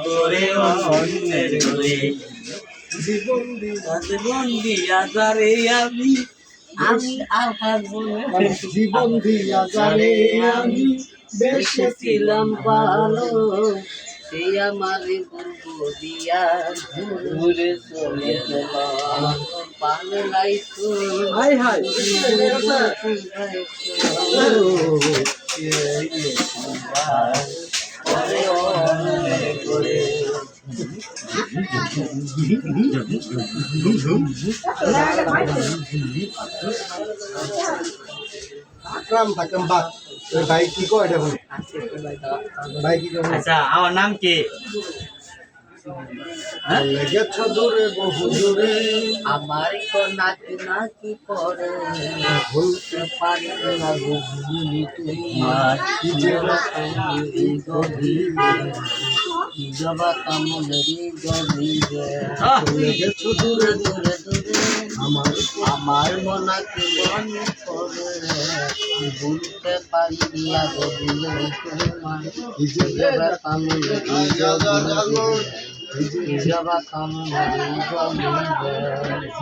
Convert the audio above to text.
তোরে অন্যের ঘরে জীবন দিয়া যারে আমি আমি আহার মনে জীবন দিয়া যারে আমি বেসেছিলাম ভালো সেই আমারে বলবো দিয়া ঘুরে চলে গেল পাগলাই তো হাই হাই আকরাম থাকলাম বাদ ভাই কি কয় এটা ভাই কি কয় আচ্ছা আমার নাম কি গেছো দূরে বহু দূরে আমার নাকি নাকি করে ভুলতে পারি না বুঝলি তোমার কি জবা কামড়ি গভীরে গেছো দূরে দূরে দূরে আমার মনাকে মনে করে ভুলতে পারি না বুঝলি তোমার কি জবা কামড়ি গভীরে জবা কামড়ি গভীরে